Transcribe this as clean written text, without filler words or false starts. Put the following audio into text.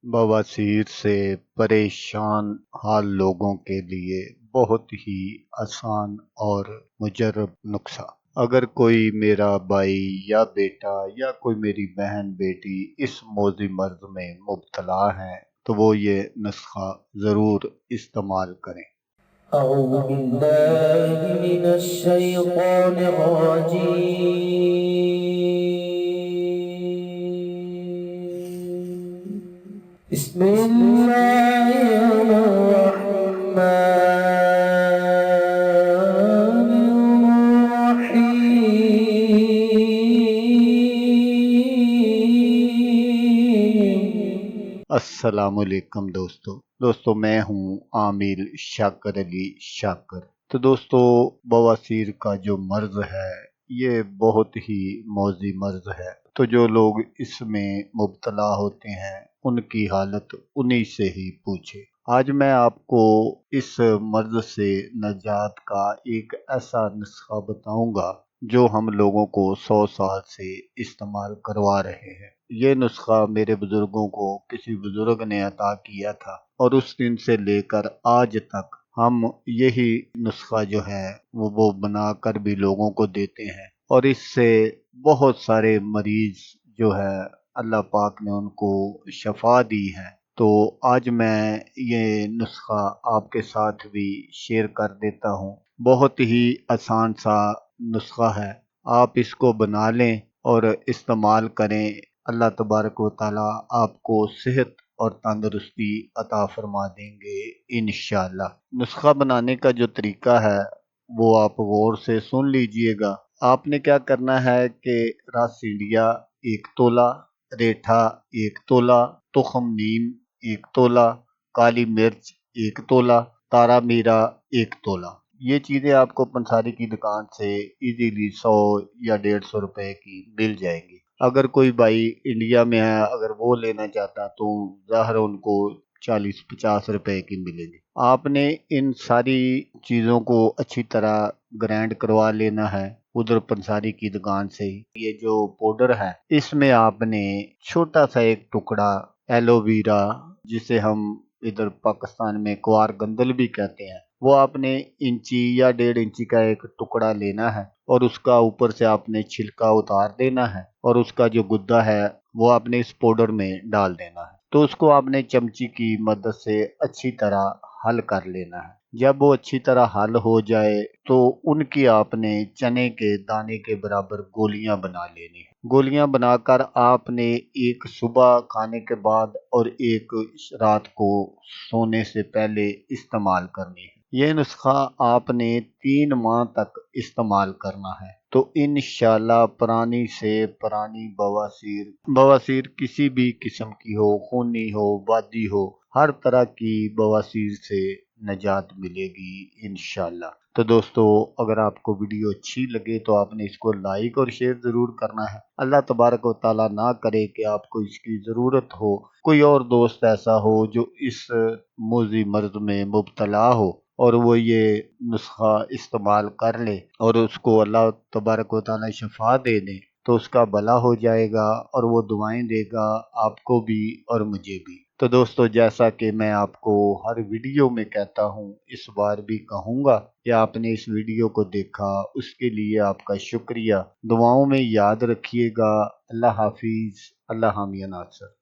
बवासीर से परेशान हाल लोगों के लिए बहुत ही आसान और मुजर्रब नुस्खा। अगर कोई मेरा भाई या बेटा या कोई मेरी बहन बेटी इस मौजी मर्ज में मुब्तला है तो वो ये नुस्खा ज़रूर इस्तेमाल करें। أعوذ بالله من الشيطان الرجيم. بسم الله الرحمن الرحيم. अस्सलामुअलैकुम दोस्तों मैं हूं आमिर शाकर अली शाकर। तो दोस्तों, बवासीर का जो मर्ज है ये बहुत ही मौजी मर्ज है। तो जो लोग इसमें मुब्तला होते हैं उनकी हालत उन्हीं से ही पूछे। आज मैं आपको इस मर्ज से नजात का एक ऐसा नुस्खा बताऊंगा जो हम लोगों को 100 साल से इस्तेमाल करवा रहे हैं। ये नुस्खा मेरे बुजुर्गों को किसी बुजुर्ग ने अता किया था और उस दिन से लेकर आज तक हम यही नुस्खा जो है वो बनाकर भी लोगों को देते हैं और इससे बहुत सारे मरीज जो है अल्लाह पाक ने उनको शफा दी है। तो आज मैं ये नुस्खा आपके साथ भी शेयर कर देता हूँ। बहुत ही आसान सा नुस्खा है, आप इसको बना लें और इस्तेमाल करें। अल्लाह तबारक व तआला आपको सेहत और तंदुरुस्ती अता फरमा देंगे इंशाअल्लाह। नुस्खा बनाने का जो तरीका है वो आप गौर से सुन लीजिएगा। आपने क्या करना है कि रासिंडिया 1 तोला, रेठा 1 तोला, तुखम नीम 1 तोला, काली मिर्च 1 तोला, तारा मीरा 1 तोला। ये चीज़ें आपको पंसारी की दुकान से इजीली 100 या 150 रुपए की मिल जाएंगी। अगर कोई भाई इंडिया में है, अगर वो लेना चाहता तो ज़ाहिर उनको 40-50 रुपए की मिलेगी। आपने इन सारी चीज़ों को अच्छी तरह ग्राइंड करवा लेना है उधर पंसारी की दुकान से ही। ये जो पाउडर है इसमें आपने छोटा सा एक टुकड़ा एलोवेरा, जिसे हम इधर पाकिस्तान में क्वार गंदल भी कहते हैं, वो आपने इंची या 1.5 इंची का एक टुकड़ा लेना है और उसका ऊपर से आपने छिलका उतार देना है और उसका जो गुद्दा है वो आपने इस पाउडर में डाल देना है। तो उसको आपने चमची की मदद से अच्छी तरह हल कर लेना है। जब वो अच्छी तरह हल हो जाए तो उनकी आपने चने के दाने के बराबर गोलियां बना लेनी है। गोलियां बनाकर आपने एक सुबह खाने के बाद और एक रात को सोने से पहले इस्तेमाल करनी है। ये नुस्खा आपने 3 माह तक इस्तेमाल करना है। तो इंशाल्लाह पुरानी से पुरानी बवासीर किसी भी किस्म की हो, खूनी हो, वादी हो, हर तरह की बवासीर से नजात मिलेगी इंशाल्लाह। तो दोस्तों, अगर आपको वीडियो अच्छी लगे तो आपने इसको लाइक और शेयर ज़रूर करना है। अल्लाह तबारक व तआला ना करे कि आपको इसकी ज़रूरत हो, कोई और दोस्त ऐसा हो जो इस मूजी मर्ज में मुब्तला हो और वो ये नुस्खा इस्तेमाल कर ले और उसको अल्लाह तबारक व तआला शफा दे दे, तो उसका भला हो जाएगा और वो दुआएं देगा आपको भी और मुझे भी। तो दोस्तों, जैसा कि मैं आपको हर वीडियो में कहता हूँ, इस बार भी कहूँगा कि आपने इस वीडियो को देखा उसके लिए आपका शुक्रिया। दुआओं में याद रखिएगा। अल्लाह हाफिज़। अल्लाह हामी नासर।